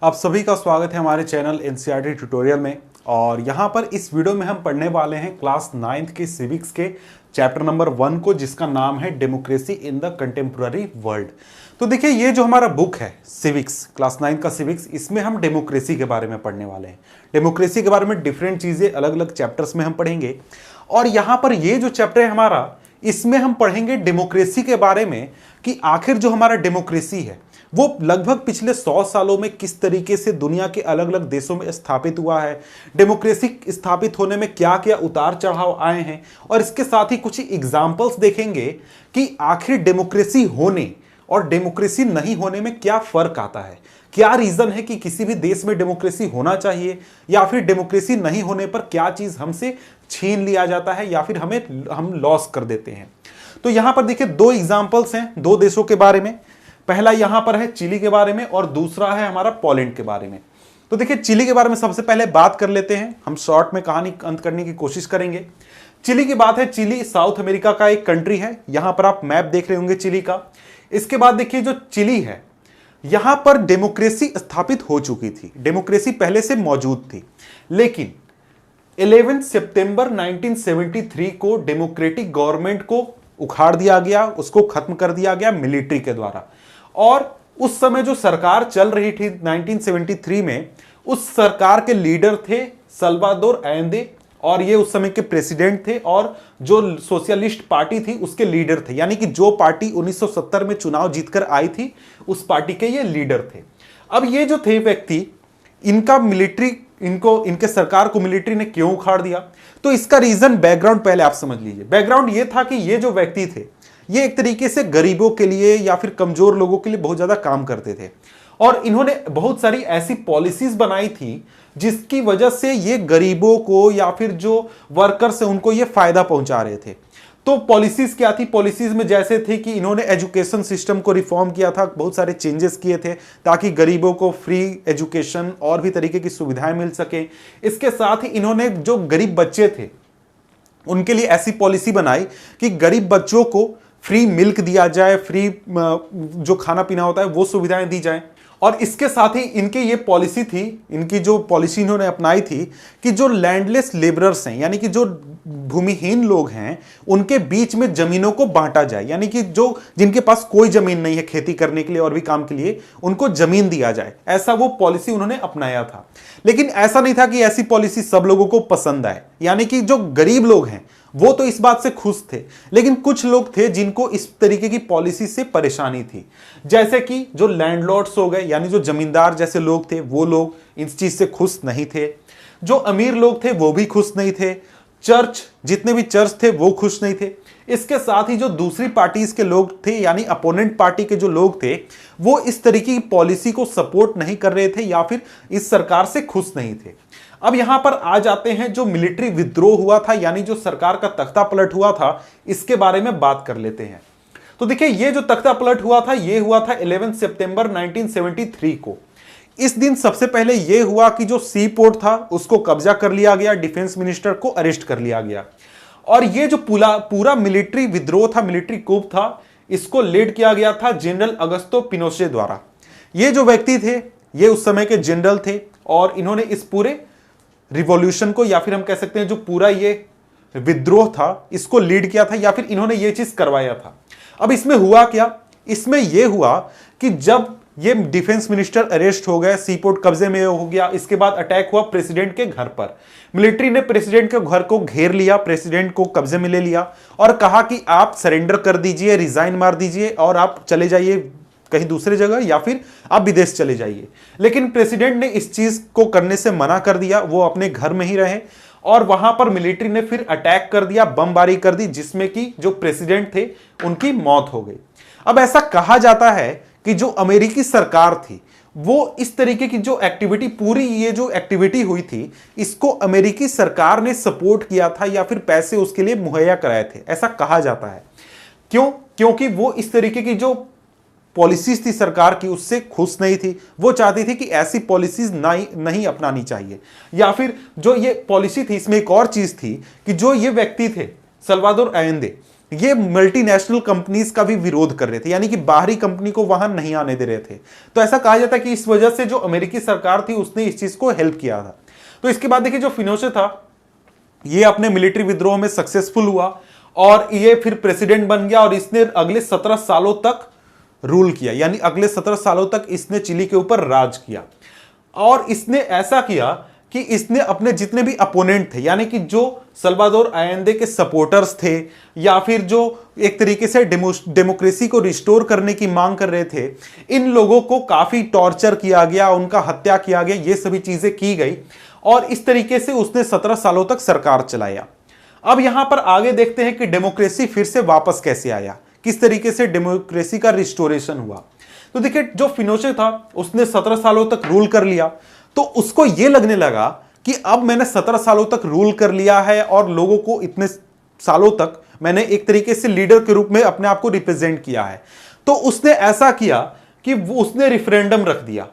आप सभी का स्वागत है हमारे चैनल एनसीईआरटी ट्यूटोरियल में। और यहाँ पर इस वीडियो में हम पढ़ने वाले हैं क्लास 9th के सिविक्स के चैप्टर नंबर 1 को, जिसका नाम है democracy in the contemporary world. तो देखिए, ये जो हमारा बुक है सिविक्स, क्लास 9 का सिविक्स, इसमें हम डेमोक्रेसी के बारे में पढ़ने वाले हैं। डेमोक्रेसी के बारे में डिफरेंट चीज़ें अलग अलग चैप्टर्स में हम पढ़ेंगे। और यहाँ पर ये जो चैप्टर है हमारा, इसमें हम पढ़ेंगे डेमोक्रेसी के बारे में कि आखिर जो हमारा डेमोक्रेसी है वो लगभग पिछले 100 सालों में किस तरीके से दुनिया के अलग अलग देशों में स्थापित हुआ है, डेमोक्रेसी स्थापित होने में क्या क्या उतार चढ़ाव आए हैं, और इसके साथ ही कुछ एग्जाम्पल्स देखेंगे कि आखिर डेमोक्रेसी होने और डेमोक्रेसी नहीं होने में क्या फर्क आता है। क्या रीजन है कि किसी भी देश में डेमोक्रेसी होना चाहिए, या फिर डेमोक्रेसी नहीं होने पर क्या चीज हमसे छीन लिया जाता है या फिर हम लॉस कर देते हैं। तो यहां पर देखिए, दो एग्जाम्पल्स हैं दो देशों के बारे में। पहला यहां पर है चिली के बारे में और दूसरा है हमारा पोलैंड के बारे में। तो देखिए, चिली के बारे में सबसे पहले बात कर लेते हैं। हम शॉर्ट में कहानी अंत करने की कोशिश करेंगे। चिली की बात है, चिली साउथ अमेरिका का एक कंट्री है। यहां पर आप मैप देख रहे होंगे चिली का। इसके बाद देखिए, जो चिली है यहां पर डेमोक्रेसी स्थापित हो चुकी थी, डेमोक्रेसी पहले से मौजूद थी, लेकिन 11 सितंबर 1973 को डेमोक्रेटिक गवर्नमेंट को उखाड़ दिया गया, उसको खत्म कर दिया गया मिलिट्री के द्वारा। और उस समय जो सरकार चल रही थी 1973 में, उस सरकार के लीडर थे सल्वादोर अयेंदे, और ये उस समय के प्रेसिडेंट थे, और जो सोशलिस्ट पार्टी थी उसके लीडर थे। यानी कि जो पार्टी 1970 में चुनाव जीतकर आई थी, उस पार्टी के ये लीडर थे। अब ये जो थे व्यक्ति, इनका मिलिट्री, इनके सरकार को मिलिट्री ने क्यों उखाड़ दिया, तो इसका रीजन, बैकग्राउंड पहले आप समझ लीजिए। बैकग्राउंड ये था कि ये जो व्यक्ति थे, ये एक तरीके से गरीबों के लिए या फिर कमजोर लोगों के लिए बहुत ज्यादा काम करते थे, और इन्होंने बहुत सारी ऐसी पॉलिसीज बनाई थी जिसकी वजह से ये गरीबों को या फिर जो वर्कर्स है उनको ये फायदा पहुंचा रहे थे। तो पॉलिसीज क्या थी? पॉलिसीज में जैसे थे कि इन्होंने एजुकेशन सिस्टम को रिफॉर्म किया था, बहुत सारे चेंजेस किए थे ताकि गरीबों को फ्री एजुकेशन और भी तरीके की सुविधाएं मिल सके। इसके साथ ही इन्होंने जो गरीब बच्चे थे उनके लिए ऐसी पॉलिसी बनाई कि गरीब बच्चों को फ्री मिल्क दिया जाए, फ्री जो खाना पीना होता है वो सुविधाएं दी जाए। और इसके साथ ही इनके ये पॉलिसी थी, इनकी जो पॉलिसी इन्होंने अपनाई थी कि जो लैंडलेस लेबरर्स हैं, यानी कि जो भूमिहीन लोग हैं, उनके बीच में जमीनों को बांटा जाए। यानी कि जो जिनके पास कोई जमीन नहीं है खेती करने के लिए और भी काम के लिए, उनको जमीन दिया जाए, ऐसा वो पॉलिसी उन्होंने अपनाया था। लेकिन ऐसा नहीं था कि ऐसी पॉलिसी सब लोगों को पसंद आए। यानी कि जो गरीब लोग हैं वो तो इस बात से खुश थे, लेकिन कुछ लोग थे जिनको इस तरीके की पॉलिसी से परेशानी थी। जैसे कि जो लैंडलॉर्ड्स हो गए, यानी जो जमींदार जैसे लोग थे, वो लोग इस चीज से खुश नहीं थे। जो अमीर लोग थे वो भी खुश नहीं थे। चर्च, जितने भी चर्च थे वो खुश नहीं थे। इसके साथ ही जो दूसरी पार्टीज के लोग थे, यानी अपोनेंट पार्टी के जो लोग थे, वो इस तरीके की पॉलिसी को सपोर्ट नहीं कर रहे थे या फिर इस सरकार से खुश नहीं थे। अब यहां पर आ जाते हैं, जो मिलिट्री विद्रोह हुआ था, यानी जो सरकार का तख्ता पलट हुआ था, इसके बारे में बात कर लेते हैं। तो देखिए, ये जो तख्ता पलट हुआ था, ये हुआ था 11 सितंबर 1973 को। इस दिन सबसे पहले यह हुआ कि जो सी पोर्ट था उसको कब्जा कर लिया गया, डिफेंस मिनिस्टर को अरेस्ट कर लिया गया। और ये जो पूरा मिलिट्री विद्रोह था, मिलिट्री कूप था, इसको लीड किया गया था जनरल अगस्तो पिनोशे द्वारा। ये जो व्यक्ति थे, ये उस समय के जनरल थे, और इन्होंने इस पूरे रिवॉल्यूशन को, या फिर हम कह सकते हैं जो पूरा ये विद्रोह था, इसको लीड किया था, या फिर इन्होंने ये चीज करवाया था। अब इसमें हुआ क्या? इसमें यह हुआ कि जब ये डिफेंस मिनिस्टर अरेस्ट हो गए, सीपोर्ट कब्जे में हो गया, इसके बाद अटैक हुआ प्रेसिडेंट के घर पर। मिलिट्री ने प्रेसिडेंट के घर को घेर लिया, प्रेसिडेंट को कब्जे में ले लिया और कहा कि आप सरेंडर कर दीजिए, रिजाइन मार दीजिए और आप चले जाइए कहीं दूसरी जगह, या फिर आप विदेश चले जाइए। लेकिन प्रेसिडेंट ने इस चीज को करने से मना कर दिया, वो अपने घर में ही रहे। और वहां पर मिलिट्री ने फिर अटैक कर दिया, बमबारी कर दी, जिसमें कि जो प्रेसिडेंट थे उनकी मौत हो गई। अब ऐसा कहा जाता है कि जो अमेरिकी सरकार थी, वो इस तरीके की जो एक्टिविटी, पूरी ये जो एक्टिविटी हुई थी, इसको अमेरिकी सरकार ने सपोर्ट किया था या फिर पैसे उसके लिए मुहैया कराए थे, ऐसा कहा जाता है। क्यों? क्योंकि वो इस तरीके की जो पॉलिसीज थी सरकार की, उससे खुश नहीं थी। वो चाहती थी कि ऐसी पॉलिसीज नहीं अपनानी चाहिए। या फिर जो ये पॉलिसी थी, इसमें एक और चीज थी कि जो ये व्यक्ति थे सल्वादोर अयेंदे, ये मल्टीनेशनल कंपनीज का भी विरोध कर रहे थे, यानी कि बाहरी कंपनी को वहां नहीं आने दे रहे थे। तो ऐसा कहा जाता है कि इस वजह से जो अमेरिकी सरकार थी उसने इस चीज को हेल्प किया था। तो इसके बाद देखिए जो फिनोशे था ये अपने मिलिट्री विद्रोह में सक्सेसफुल हुआ और ये फिर प्रेसिडेंट बन गया और इसने अगले 17 सालों तक रूल किया, यानी अगले 17 सालों तक इसने चिली के ऊपर राज किया। और इसने ऐसा किया कि इसने अपने जितने भी अपोनेंट थे, यानी कि जो सल्वाडोर आयेंदे के सपोर्टर्स थे या फिर जो एक तरीके से डेमोक्रेसी को रिस्टोर करने की मांग कर रहे थे, इन लोगों को काफी टॉर्चर किया गया, उनका हत्या किया गया, ये सभी चीजें की गई और इस तरीके से उसने 17 सालों तक सरकार चलाया। अब यहां पर आगे देखते हैं कि डेमोक्रेसी फिर से वापस कैसे आया, किस तरीके से डेमोक्रेसी का रिस्टोरेशन हुआ। तो देखिए जो फिनोशे था उसने 17 सालों तक रूल कर लिया, तो उसको यह लगने लगा कि अब मैंने 17 सालों तक रूल कर लिया है और लोगों को इतने सालों तक मैंने एक तरीके से लीडर के रूप में अपने आप को रिप्रेजेंट किया है। तो उसने ऐसा किया कि उसने रिफरेंडम रख दिया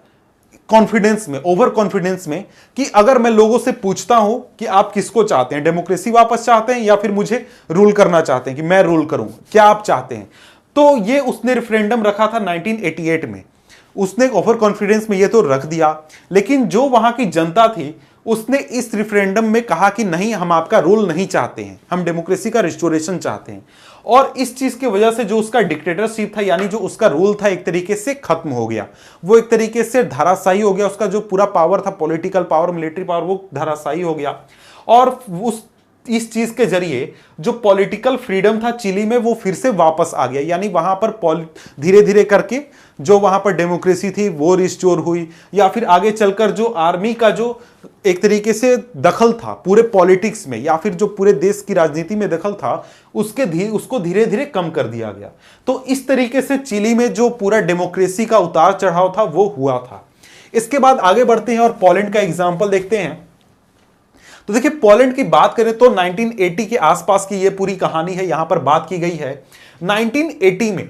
कॉन्फिडेंस में, ओवर कॉन्फिडेंस में, कि अगर मैं लोगों से पूछता हूं कि आप किसको चाहते हैं, डेमोक्रेसी वापस चाहते हैं या फिर मुझे रूल करना चाहते हैं कि मैं रूल करूं, क्या आप चाहते हैं। तो ये उसने रेफरेंडम रखा था 1988 में। उसने ओवर कॉन्फिडेंस में ये तो रख दिया, लेकिन जो वहां की जनता थी उसने इस रेफरेंडम में कहा कि नहीं, हम आपका रूल नहीं चाहते हैं, हम डेमोक्रेसी का रिस्टोरेशन चाहते हैं। और इस चीज की वजह से जो उसका डिक्टेटरशिप था, यानी जो उसका रूल था, एक तरीके से खत्म हो गया, वो एक तरीके से धराशायी हो गया। उसका जो पूरा पावर था, पॉलिटिकल पावर, मिलिट्री पावर, वो धराशायी हो गया। और इस चीज के जरिए जो पॉलिटिकल फ्रीडम था चिली में वो फिर से वापस आ गया, यानी वहां पर धीरे धीरे करके जो वहां पर डेमोक्रेसी थी वो रिस्टोर हुई। या फिर आगे चलकर जो आर्मी का जो एक तरीके से दखल था पूरे पॉलिटिक्स में या फिर जो पूरे देश की राजनीति में दखल था उसको धीरे धीरे कम कर दिया गया। तो इस तरीके से चिली में जो पूरा डेमोक्रेसी का उतार चढ़ाव था वो हुआ था। इसके बाद आगे बढ़ते हैं और पोलैंड का एग्जाम्पल देखते हैं। तो देखिए पोलैंड की बात करें तो 1980 के आसपास की ये पूरी कहानी है, यहां पर बात की गई है। 1980 में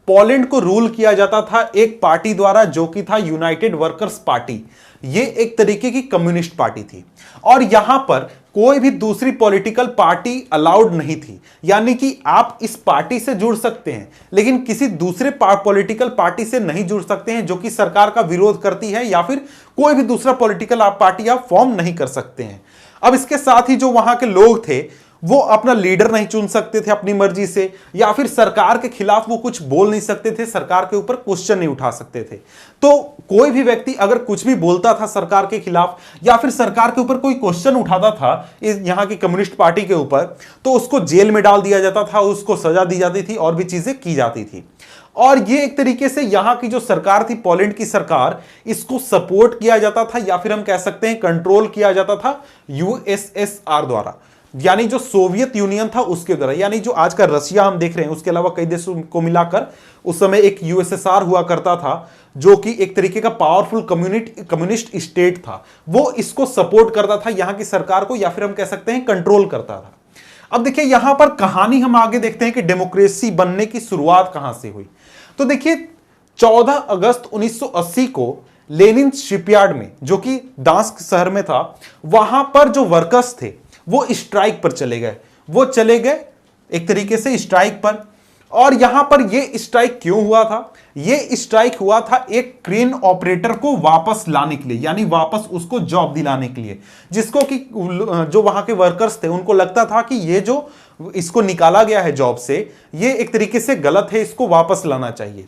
पोलैंड को रूल किया जाता था एक पार्टी द्वारा जो कि था यूनाइटेड वर्कर्स पार्टी। ये एक तरीके की कम्युनिस्ट पार्टी थी और यहां पर कोई भी दूसरी पॉलिटिकल पार्टी अलाउड नहीं थी, यानी कि आप इस पार्टी से जुड़ सकते हैं लेकिन किसी दूसरे पॉलिटिकल पार्टी से नहीं जुड़ सकते हैं जो कि सरकार का विरोध करती है, या फिर कोई भी दूसरा पॉलिटिकल पार्टी आप फॉर्म नहीं कर सकते हैं। अब इसके साथ ही जो वहां के लोग थे वो अपना लीडर नहीं चुन सकते थे अपनी मर्जी से, या फिर सरकार के खिलाफ वो कुछ बोल नहीं सकते थे, सरकार के ऊपर क्वेश्चन नहीं उठा सकते थे। तो कोई भी व्यक्ति अगर कुछ भी बोलता था सरकार के खिलाफ या फिर सरकार के ऊपर कोई क्वेश्चन उठाता था इस यहाँ की कम्युनिस्ट पार्टी के ऊपर, तो उसको जेल में डाल दिया जाता था, उसको सजा दी जाती थी और भी चीजें की जाती थी। और ये एक तरीके से यहां की जो सरकार थी, पोलैंड की सरकार, इसको सपोर्ट किया जाता था या फिर हम कह सकते हैं कंट्रोल किया जाता था यूएसएसआर द्वारा, यानी जो सोवियत यूनियन था उसके द्वारा। यानी जो आज का रशिया हम देख रहे हैं उसके अलावा कई देशों को मिलाकर उस समय एक यूएसएसआर हुआ करता था जो कि एक तरीके का पावरफुल कम्युनिस्ट स्टेट था। वो इसको सपोर्ट करता था यहां की सरकार को, या फिर हम कह सकते हैं कंट्रोल करता था। अब देखिए यहां पर कहानी हम आगे देखते हैं कि डेमोक्रेसी बनने की शुरुआत कहां से हुई। तो देखिए 14 अगस्त 1980 को लेनिन शिपयार्ड में, जो कि दांस्क शहर में था, वहां पर जो वर्कर्स थे वो स्ट्राइक पर चले गए। वो चले गए एक तरीके से स्ट्राइक पर। और यहां पर ये स्ट्राइक क्यों हुआ था? ये स्ट्राइक हुआ था एक क्रेन ऑपरेटर को वापस लाने के लिए, यानी वापस उसको जॉब दिलाने के लिए, जिसको कि जो वहां के वर्कर्स थे उनको लगता था कि ये जो इसको निकाला गया है जॉब से, ये एक तरीके से गलत है, इसको वापस लाना चाहिए।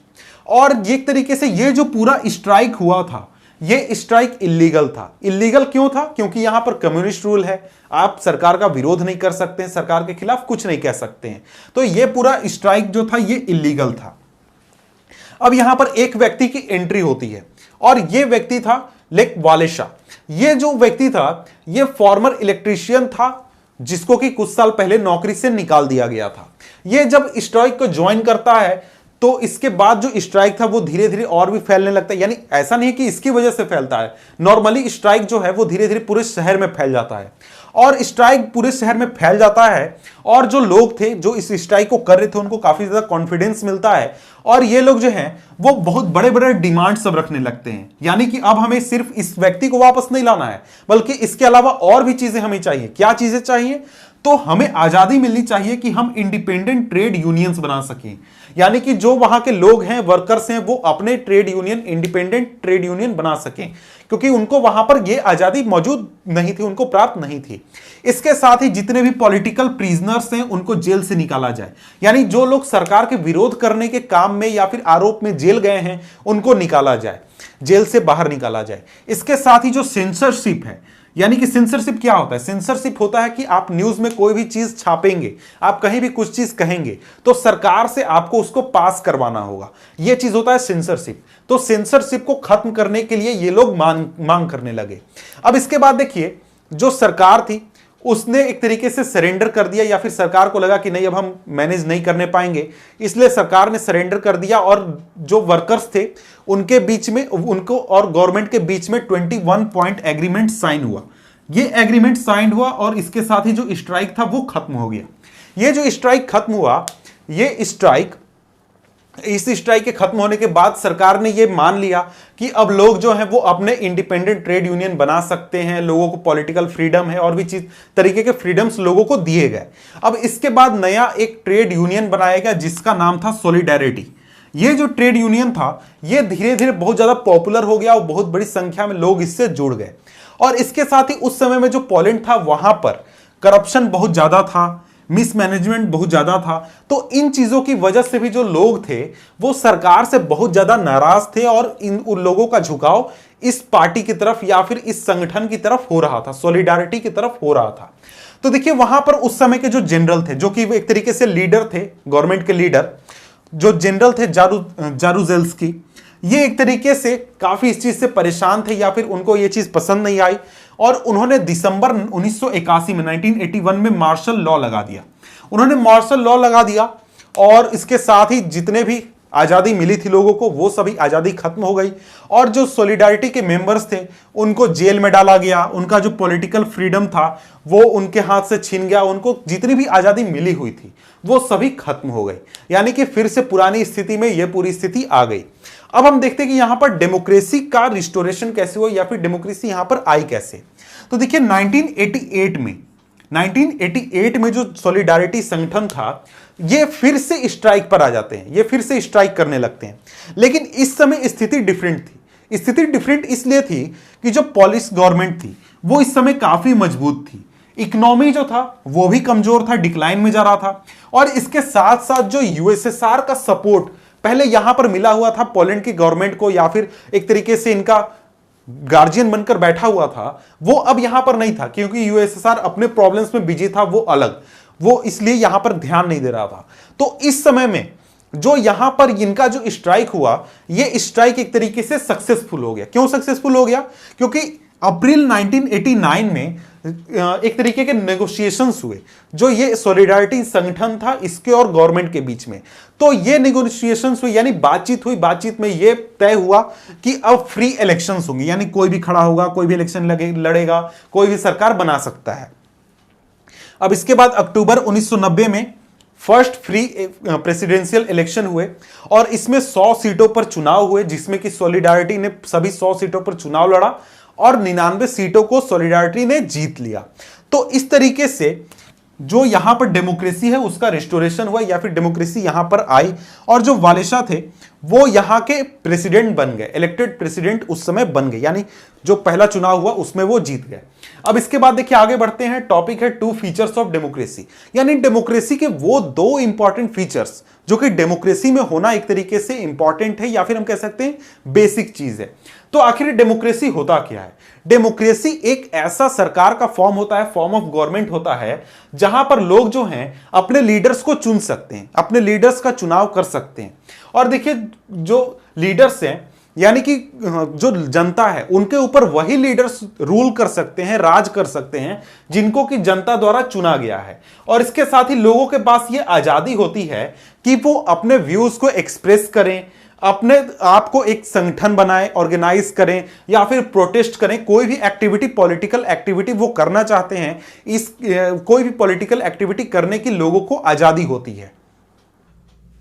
और ये एक तरीके से ये जो पूरा स्ट्राइक हुआ था, ये स्ट्राइक इलीगल था। इलीगल क्यों था? क्योंकि यहां पर कम्युनिस्ट रूल है, आप सरकार का विरोध नहीं कर सकते हैं, सरकार के खिलाफ कुछ नहीं कह सकते हैं। तो ये पूरा स्ट्राइक जो था ये इलीगल था। अब यहां पर एक व्यक्ति की एंट्री होती है और ये व्यक्ति था लेक वालेशा। ये जो व्यक्ति था ये फॉर्मर इलेक्ट्रीशियन था जिसको कि कुछ साल पहले नौकरी से निकाल दिया गया था। ये जब स्ट्राइक को ज्वाइन करता है तो इसके बाद जो स्ट्राइक था वो धीरे धीरे और भी फैलने लगता है। यानी ऐसा नहीं कि इसकी वजह से फैलता है, नॉर्मली स्ट्राइक जो है वो धीरे धीरे पूरे शहर में फैल जाता है। और स्ट्राइक पूरे शहर में फैल जाता है और जो लोग थे जो इस स्ट्राइक को कर रहे थे उनको काफी ज्यादा कॉन्फिडेंस मिलता है और ये लोग जो हैं वो बहुत बड़े बड़े डिमांड सब रखने लगते हैं। यानी कि अब हमें सिर्फ इस व्यक्ति को वापस नहीं लाना है बल्कि इसके अलावा और भी चीजें हमें चाहिए। क्या चीजें चाहिए? तो हमें आजादी मिलनी चाहिए कि हम इंडिपेंडेंट ट्रेड यूनियंस बना सकें, यानी कि जो वहां के लोग हैं, वर्कर्स हैं, वो अपने trade union, independent trade union बना सकें, क्योंकि उनको वहां पर यह आजादी मौजूद नहीं थी, उनको प्राप्त नहीं थी। इसके साथ ही जितने भी पॉलिटिकल प्रिजनर्स हैं उनको जेल से निकाला जाए, यानी जो लोग सरकार के विरोध करने के काम में या फिर आरोप में जेल गए हैं उनको निकाला जाए, जेल से बाहर निकाला जाए। इसके साथ ही जो सेंसरशिप है, यानी कि सेंसरशिप क्या होता है? सेंसरशिप होता है कि आप न्यूज में कोई भी चीज छापेंगे, आप कहीं भी कुछ चीज कहेंगे तो सरकार से आपको उसको पास करवाना होगा, यह चीज होता है सेंसरशिप। तो सेंसरशिप को खत्म करने के लिए ये लोग मांग करने लगे। अब इसके बाद देखिए, जो सरकार थी उसने एक तरीके से सरेंडर कर दिया, या फिर सरकार को लगा कि नहीं अब हम मैनेज नहीं करने पाएंगे, इसलिए सरकार ने सरेंडर कर दिया। और जो वर्कर्स थे उनके बीच में, उनको और गवर्नमेंट के बीच में 21 पॉइंट एग्रीमेंट साइन हुआ। ये एग्रीमेंट साइन हुआ और इसके साथ ही जो स्ट्राइक था वो खत्म हो गया। ये जो स्ट्राइक खत्म हुआ, इस स्ट्राइक के खत्म होने के बाद सरकार ने यह मान लिया कि अब लोग जो हैं वो अपने इंडिपेंडेंट ट्रेड यूनियन बना सकते हैं, लोगों को पॉलिटिकल फ्रीडम है और भी चीज तरीके के फ्रीडम्स लोगों को दिए गए। अब इसके बाद नया एक ट्रेड यूनियन बनाया गया जिसका नाम था सॉलिडेरिटी। ये जो ट्रेड यूनियन था ये धीरे धीरे बहुत ज्यादा पॉपुलर हो गया और बहुत बड़ी संख्या में लोग इससे जुड़ गए। और इसके साथ ही उस समय में जो पोलैंड था वहां पर करप्शन बहुत ज्यादा था, मिसमैनेजमेंट बहुत ज्यादा था। तो इन चीजों की वजह से भी जो लोग थे वो सरकार से बहुत ज्यादा नाराज थे और उन लोगों का झुकाव इस पार्टी की तरफ या फिर इस संगठन की तरफ हो रहा था, सॉलिडारिटी की तरफ हो रहा था। तो देखिए वहां पर उस समय के जो जनरल थे, जो कि एक तरीके से लीडर थे, गवर्नमेंट के लीडर, जो जनरल थे जारूजेल्स्की, ये एक तरीके से काफी इस चीज से परेशान थे या फिर उनको ये चीज पसंद नहीं आई और उन्होंने दिसंबर 1981 में 1981 में मार्शल लॉ लगा दिया। उन्होंने मार्शल लॉ लगा दिया और इसके साथ ही जितने भी आजादी मिली थी लोगों को वो सभी आजादी खत्म हो गई और जो सॉलिडारिटी के मेंबर्स थे उनको जेल में डाला गया, उनका जो पॉलिटिकल फ्रीडम था वो उनके हाथ से छीन गया, उनको जितनी भी आजादी मिली हुई थी वो सभी खत्म हो गई, यानी कि फिर से पुरानी स्थिति में यह पूरी स्थिति आ गई। अब हम देखते हैं कि यहां पर डेमोक्रेसी का रिस्टोरेशन कैसे हुआ या फिर डेमोक्रेसी यहां पर आई कैसे। तो देखिए 1988 में जो सॉलिडारिटी संगठन था ये फिर से स्ट्राइक पर आ जाते हैं, ये फिर से स्ट्राइक करने लगते हैं। लेकिन इस समय स्थिति डिफरेंट थी। स्थिति डिफरेंट इसलिए थी कि जो पॉलिश गवर्नमेंट थी वो इस समय काफी मजबूत थी, इकोनॉमी जो था वो भी कमजोर था, डिक्लाइन में जा रहा था और इसके साथ साथ जो यूएसएसआर का सपोर्ट पहले यहां पर मिला हुआ था पोलैंड की गवर्नमेंट को या फिर एक तरीके से इनका गार्जियन बनकर बैठा हुआ था, वो अब यहां पर नहीं था क्योंकि यूएसएसआर अपने प्रॉब्लम्स में बिजी था, वो अलग, वो इसलिए यहां पर ध्यान नहीं दे रहा था। तो इस समय में जो यहां पर इनका जो स्ट्राइक हुआ, ये स्ट्राइक एक तरीके से सक्सेसफुल हो गया। क्यों सक्सेसफुल हो गया? क्योंकि अप्रैल 1989 में एक तरीके के नेगोशिएशंस हुए, जो ये सॉलिडारिटी संगठन था इसके और गवर्नमेंट के बीच में। तो ये नेगोशिएशंस हुई यानी बातचीत हुई, बातचीत में ये तय हुआ कि अब फ्री इलेक्शंस होंगे, यानी कोई भी खड़ा होगा, कोई भी इलेक्शन लड़ेगा, कोई भी सरकार बना सकता है। अब इसके बाद अक्टूबर 1990 में फर्स्ट फ्री प्रेसिडेंशियल इलेक्शन हुए और इसमें 100 सीटों पर चुनाव हुए, जिसमें कि सॉलिडारिटी ने सभी 100 सीटों पर चुनाव लड़ा और 99 सीटों को सॉलिडारिटी ने जीत लिया। तो इस तरीके से जो यहां पर डेमोक्रेसी है उसका रिस्टोरेशन हुआ या फिर डेमोक्रेसी यहां पर आई और जो वालेशा थे वो यहां के प्रेसिडेंट बन गए, इलेक्टेड प्रेसिडेंट उस समय बन गए, यानी जो पहला चुनाव हुआ उसमें वो जीत गए। अब इसके बाद देखिए आगे बढ़ते हैं, टॉपिक है 2 फीचर्स ऑफ डेमोक्रेसी, यानी डेमोक्रेसी के वो 2 इंपॉर्टेंट फीचर्स जो कि डेमोक्रेसी में होना एक तरीके से इंपॉर्टेंट है या फिर हम कह सकते हैं बेसिक चीज है। तो आखिर डेमोक्रेसी होता क्या है? डेमोक्रेसी एक ऐसा सरकार का फॉर्म होता है, फॉर्म ऑफ गवर्नमेंट होता है, जहां पर लोग जो हैं अपने लीडर्स को चुन सकते हैं, अपने लीडर्स का चुनाव कर सकते हैं। और देखिए जो लीडर्स हैं यानी कि जो जनता है उनके ऊपर वही लीडर्स रूल कर सकते हैं, राज कर सकते हैं जिनको कि जनता द्वारा चुना गया है। और इसके साथ ही लोगों के पास ये आजादी होती है कि वो अपने व्यूज को एक्सप्रेस करें, अपने आप को एक संगठन बनाएं, ऑर्गेनाइज करें या फिर प्रोटेस्ट करें, कोई भी एक्टिविटी, पॉलिटिकल एक्टिविटी वो करना चाहते हैं, कोई भी पॉलिटिकल एक्टिविटी करने की लोगों को आजादी होती है।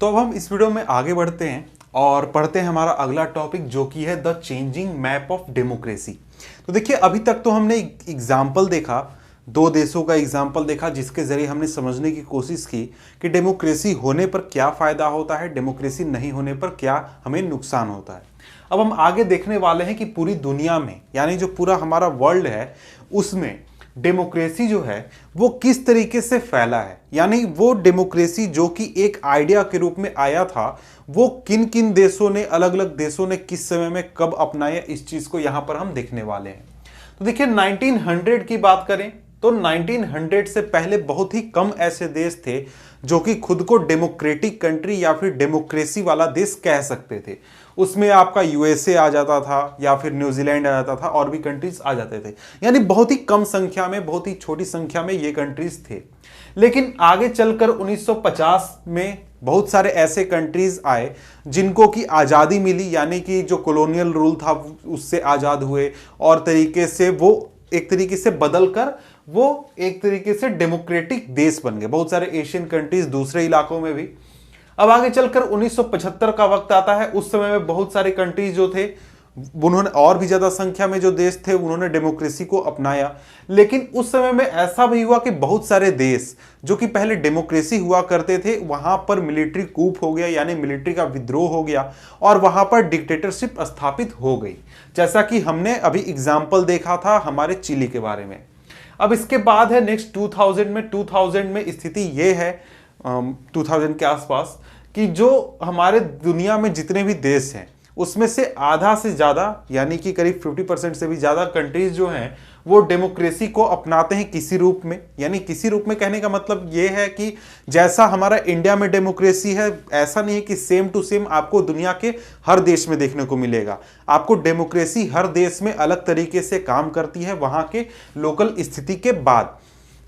तो अब हम इस वीडियो में आगे बढ़ते हैं और पढ़ते हैं हमारा अगला टॉपिक जो कि है the changing map of democracy. तो देखिए अभी तक तो हमने एग्जाम्पल देखा दो देशों का एग्जाम्पल देखा जिसके जरिए हमने समझने की कोशिश की कि डेमोक्रेसी होने पर क्या फ़ायदा होता है, डेमोक्रेसी नहीं होने पर क्या हमें नुकसान होता है। अब हम आगे देखने वाले हैं कि पूरी दुनिया में, यानी जो पूरा हमारा वर्ल्ड है उसमें डेमोक्रेसी जो है वो किस तरीके से फैला है, यानी वो डेमोक्रेसी जो कि एक आइडिया के रूप में आया था वो किन किन देशों ने, अलग अलग देशों ने किस समय में कब अपनाया, इस चीज को यहां पर हम देखने वाले हैं। तो देखिए 1900 की बात करें तो 1900 से पहले बहुत ही कम ऐसे देश थे जो कि खुद को डेमोक्रेटिक कंट्री या फिर डेमोक्रेसी वाला देश कह सकते थे। उसमें आपका यूएसए आ जाता था या फिर न्यूजीलैंड आ जाता था और भी कंट्रीज आ जाते थे, यानी बहुत ही कम संख्या में, बहुत ही छोटी संख्या में ये कंट्रीज थे। लेकिन आगे चलकर 1950 में बहुत सारे ऐसे कंट्रीज आए जिनको की आज़ादी मिली, यानी कि जो कॉलोनियल रूल था उससे आज़ाद हुए और तरीके से वो एक तरीके से बदलकर वो एक तरीके से डेमोक्रेटिक देश बन गए। बहुत सारे एशियन कंट्रीज दूसरे इलाकों में भी। अब आगे चलकर 1975 का वक्त आता है। उस समय में बहुत सारे कंट्रीज जो थे उन्होंने, और भी ज्यादा संख्या में जो देश थे उन्होंने डेमोक्रेसी को अपनाया। लेकिन उस समय में ऐसा भी हुआ कि बहुत सारे देश जो कि पहले डेमोक्रेसी हुआ करते थे वहां पर मिलिट्री कूप हो गया, यानी मिलिट्री का विद्रोह हो गया और वहां पर डिक्टेटरशिप स्थापित हो गई, जैसा कि हमने अभी एग्जाम्पल देखा था हमारे चिली के बारे में। अब इसके बाद है नेक्स्ट 2000 में स्थिति ये है 2000 के आसपास कि जो हमारे दुनिया में जितने भी देश हैं उसमें से आधा से ज़्यादा, यानी कि करीब 50% से भी ज़्यादा कंट्रीज जो हैं वो डेमोक्रेसी को अपनाते हैं किसी रूप में। यानी किसी रूप में कहने का मतलब ये है कि जैसा हमारा इंडिया में डेमोक्रेसी है ऐसा नहीं है कि सेम टू सेम आपको दुनिया के हर देश में देखने को मिलेगा। आपको डेमोक्रेसी हर देश में अलग तरीके से काम करती है वहां के लोकल स्थिति के बाद।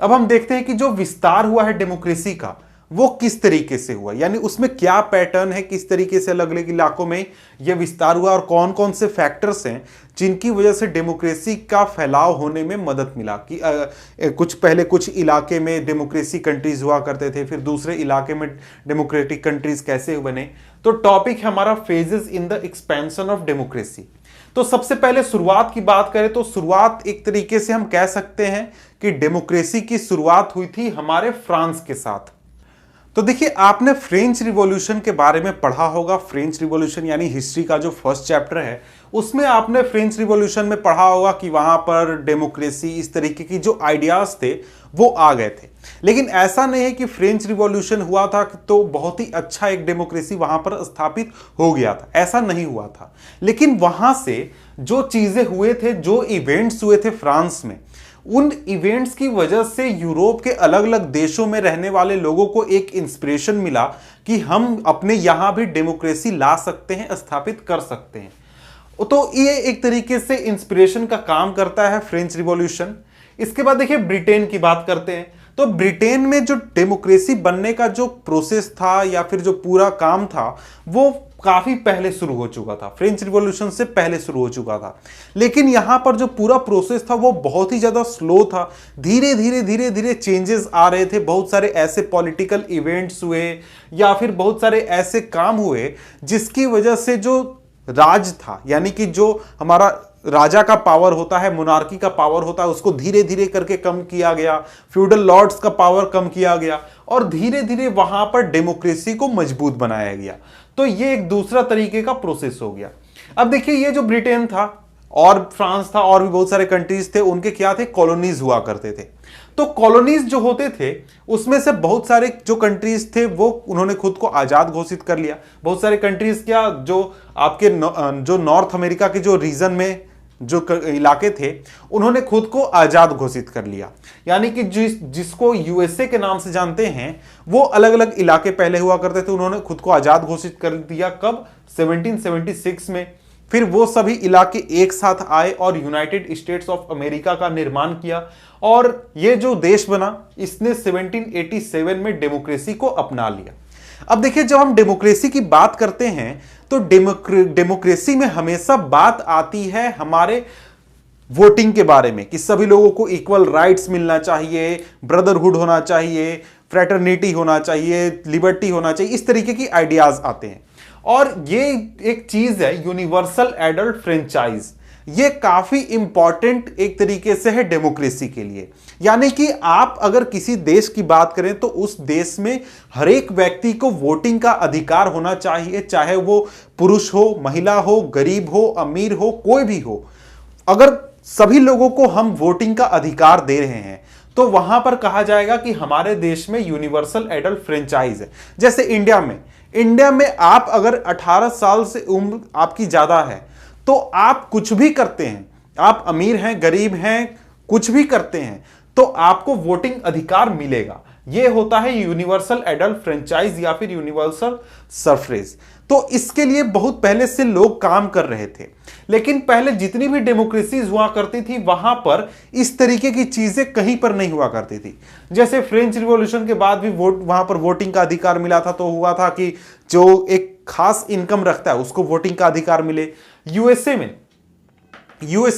अब हम देखते हैं कि जो विस्तार हुआ है डेमोक्रेसी का वो किस तरीके से हुआ, यानी उसमें क्या पैटर्न है, किस तरीके से अलग अलग इलाकों में यह विस्तार हुआ और कौन कौन से फैक्टर्स हैं जिनकी वजह से डेमोक्रेसी का फैलाव होने में मदद मिला। कि कुछ पहले कुछ इलाके में डेमोक्रेसी कंट्रीज हुआ करते थे, फिर दूसरे इलाके में डेमोक्रेटिक कंट्रीज कैसे बने। तो टॉपिक है हमारा phases in the expansion of democracy. तो सबसे पहले शुरुआत की बात करें तो शुरुआत एक तरीके से हम कह सकते हैं कि डेमोक्रेसी की शुरुआत हुई थी हमारे फ्रांस के साथ। तो देखिए आपने फ्रेंच रिवॉल्यूशन के बारे में पढ़ा होगा। फ्रेंच रिवॉल्यूशन यानी हिस्ट्री का जो फर्स्ट चैप्टर है उसमें आपने फ्रेंच रिवॉल्यूशन में पढ़ा होगा कि वहां पर डेमोक्रेसी, इस तरीके की जो आइडियाज थे वो आ गए थे। लेकिन ऐसा नहीं है कि फ्रेंच रिवॉल्यूशन हुआ था तो बहुत ही अच्छा एक डेमोक्रेसी वहां पर स्थापित हो गया था, ऐसा नहीं हुआ था। लेकिन वहां से जो चीजें हुए थे, जो इवेंट्स हुए थे फ्रांस में, उन इवेंट्स की वजह से यूरोप के अलग अलग देशों में रहने वाले लोगों को एक इंस्पिरेशन मिला कि हम अपने यहां भी डेमोक्रेसी ला सकते हैं, स्थापित कर सकते हैं। तो ये एक तरीके से इंस्पिरेशन का काम करता है फ्रेंच रिवॉल्यूशन। इसके बाद देखिए ब्रिटेन की बात करते हैं। तो ब्रिटेन में जो डेमोक्रेसी बनने का जो प्रोसेस था या फिर जो पूरा काम था वो काफी पहले शुरू हो चुका था, फ्रेंच रिवॉल्यूशन से पहले शुरू हो चुका था। लेकिन यहां पर जो पूरा प्रोसेस था वो बहुत ही ज्यादा स्लो था। धीरे धीरे चेंजेस आ रहे थे। बहुत सारे ऐसे पॉलिटिकल इवेंट्स हुए या फिर बहुत सारे ऐसे काम हुए जिसकी वजह से जो राज था, यानी कि जो हमारा राजा का पावर होता है, मोनार्की का पावर होता है, उसको धीरे धीरे करके कम किया गया। फ्यूडल लॉर्ड्स का पावर कम किया गया और धीरे धीरे वहां पर डेमोक्रेसी को मजबूत बनाया गया। तो ये एक दूसरा तरीके का प्रोसेस हो गया। अब देखिए ये जो ब्रिटेन था और फ्रांस था और भी बहुत सारे कंट्रीज थे, उनके क्या थे, कॉलोनीज हुआ करते थे। तो कॉलोनीज जो होते थे उसमें से बहुत सारे जो कंट्रीज थे वो उन्होंने खुद को आजाद घोषित कर लिया। बहुत सारे कंट्रीज क्या, जो आपके जो नॉर्थ अमेरिका के जो रीजन में जो इलाके थे उन्होंने खुद को आजाद घोषित कर लिया। यानी कि जिसको यूएसए के नाम से जानते हैं वो अलग अलग इलाके पहले हुआ करते थे, उन्होंने खुद को आजाद घोषित कर दिया। कब? 1776 में। फिर वो सभी इलाके एक साथ आए और यूनाइटेड स्टेट्स ऑफ अमेरिका का निर्माण किया और ये जो देश बना इसने 1787 में डेमोक्रेसी को अपना लिया। अब देखिए जब हम डेमोक्रेसी की बात करते हैं तो डेमोक्रेसी में हमेशा बात आती है हमारे वोटिंग के बारे में कि सभी लोगों को इक्वल राइट्स मिलना चाहिए, ब्रदरहुड होना चाहिए, फ्रेटर्निटी होना चाहिए, लिबर्टी होना चाहिए, इस तरीके की आइडियाज आते हैं। और ये एक चीज है यूनिवर्सल एडल्ट फ्रेंचाइज, ये काफी इंपॉर्टेंट एक तरीके से है डेमोक्रेसी के लिए। यानी कि आप अगर किसी देश की बात करें तो उस देश में हर एक व्यक्ति को वोटिंग का अधिकार होना चाहिए, चाहे वो पुरुष हो, महिला हो, गरीब हो, अमीर हो, कोई भी हो। अगर सभी लोगों को हम वोटिंग का अधिकार दे रहे हैं तो वहां पर कहा जाएगा कि हमारे देश में यूनिवर्सल एडल्ट फ्रेंचाइज है। जैसे इंडिया में आप अगर 18 साल से उम्र आपकी ज्यादा है तो आप कुछ भी करते हैं, आप अमीर हैं, गरीब हैं, कुछ भी करते हैं तो आपको वोटिंग अधिकार मिलेगा। यह होता है यूनिवर्सल एडल्ट फ्रेंचाइज या फिर यूनिवर्सल सफरेज। तो इसके लिए बहुत पहले से लोग काम कर रहे थे, लेकिन पहले जितनी भी डेमोक्रेसीज हुआ करती थी वहां पर इस तरीके की चीजें कहीं पर नहीं हुआ करती थी। जैसे फ्रेंच रिवॉल्यूशन के बाद भी वहां पर वोटिंग का अधिकार मिला था, तो हुआ था कि जो एक खास इनकम रखता है उसको वोटिंग का अधिकार मिले। यूएसए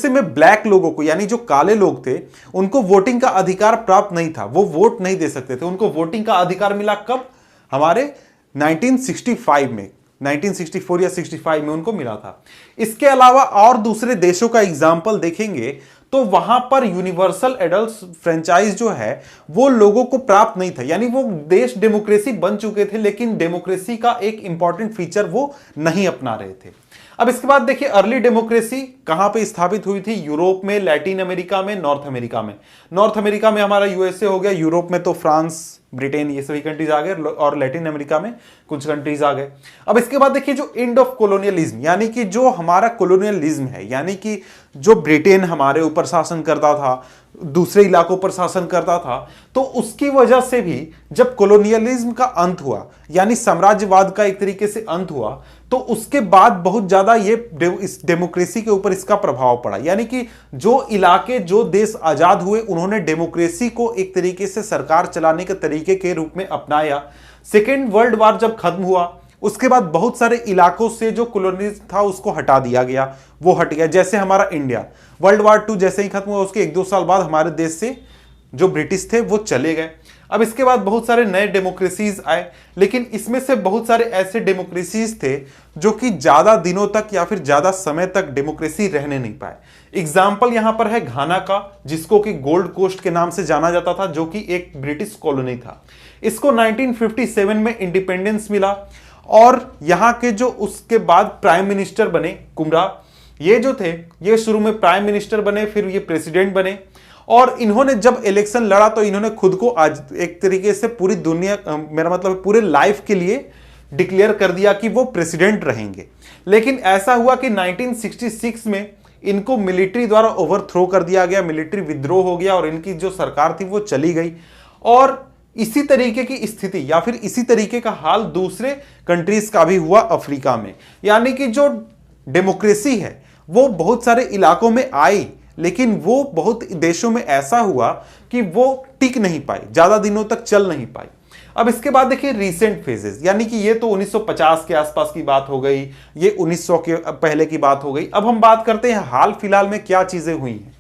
में ब्लैक लोगों को, यानी जो काले लोग थे, उनको वोटिंग का अधिकार प्राप्त नहीं था, वो वोट नहीं दे सकते थे। उनको वोटिंग का अधिकार मिला कब? हमारे 1965 में, 1964 या 65 में उनको मिला था। इसके अलावा और दूसरे देशों का एग्जाम्पल देखेंगे तो वहां पर यूनिवर्सल एडल्ट फ्रेंचाइज जो है वो लोगों को प्राप्त नहीं था। यानी वो देश डेमोक्रेसी बन चुके थे लेकिन डेमोक्रेसी का एक इंपॉर्टेंट फीचर वो नहीं अपना रहे थे। अब इसके बाद देखिए अर्ली डेमोक्रेसी कहां पे स्थापित हुई थी? यूरोप में, लैटिन अमेरिका में, नॉर्थ अमेरिका में। नॉर्थ अमेरिका में हमारा यूएसए हो गया, यूरोप में तो फ्रांस, ब्रिटेन, ये सभी कंट्रीज आ गए, और लैटिन अमेरिका में कुछ कंट्रीज आ गए। अब इसके बाद देखिए जो एंड ऑफ कॉलोनियलिज्म, यानी कि जो हमारा कॉलोनियलिज्म है, यानी कि जो ब्रिटेन हमारे ऊपर शासन करता था, दूसरे इलाकों पर शासन करता था, तो उसकी वजह से भी जब कॉलोनियलिज्म का अंत हुआ, यानी साम्राज्यवाद का एक तरीके से अंत हुआ, तो उसके बाद बहुत ज्यादा ये इस डेमोक्रेसी के ऊपर इसका प्रभाव पड़ा। यानी कि जो इलाके, जो देश आजाद हुए, उन्होंने डेमोक्रेसी को एक तरीके से सरकार चलाने के तरीके के रूप में अपनाया। सेकेंड वर्ल्ड वॉर जब खत्म हुआ उसके बाद बहुत सारे इलाकों से जो कॉलोनिज्म था उसको हटा दिया गया, वो हट गया। जैसे हमारा इंडिया, वर्ल्ड वॉर 2 जैसे ही खत्म हुआ उसके 1-2 साल बाद हमारे देश से जो ब्रिटिश थे वो चले गए। अब इसके बाद बहुत सारे नए डेमोक्रेसीज आए, लेकिन इसमें से बहुत सारे ऐसे डेमोक्रेसीज थे जो कि ज्यादा दिनों तक या फिर ज्यादा समय तक डेमोक्रेसी रहने नहीं पाए। एग्जाम्पल यहां पर है घाना का, जिसको कि गोल्ड कोस्ट के नाम से जाना जाता था, जो कि एक ब्रिटिश कॉलोनी था। इसको 1957 में इंडिपेंडेंस मिला और यहां के जो उसके बाद प्राइम मिनिस्टर बने कुमरा, ये जो थे ये शुरू में प्राइम मिनिस्टर बने, फिर ये प्रेसिडेंट बने। और इन्होंने जब इलेक्शन लड़ा तो इन्होंने खुद को आज एक तरीके से पूरी दुनिया, मेरा मतलब पूरे लाइफ के लिए डिक्लेयर कर दिया कि वो प्रेसिडेंट रहेंगे। लेकिन ऐसा हुआ कि 1966 में इनको मिलिट्री द्वारा ओवरथ्रो कर दिया गया, मिलिट्री विद्रोह हो गया और इनकी जो सरकार थी वो चली गई। और इसी तरीके की स्थिति या फिर इसी तरीके का हाल दूसरे कंट्रीज का भी हुआ अफ्रीका में। यानी कि जो डेमोक्रेसी है वो बहुत सारे इलाकों में आई, लेकिन वो बहुत देशों में ऐसा हुआ कि वो टिक नहीं पाई, ज्यादा दिनों तक चल नहीं पाई। अब इसके बाद देखिए रीसेंट फेजेस, यानी कि ये तो 1950 के आसपास की बात हो गई, ये 1900 के पहले की बात हो गई। अब हम बात करते हैं हाल फिलहाल में क्या चीजें हुई हैं।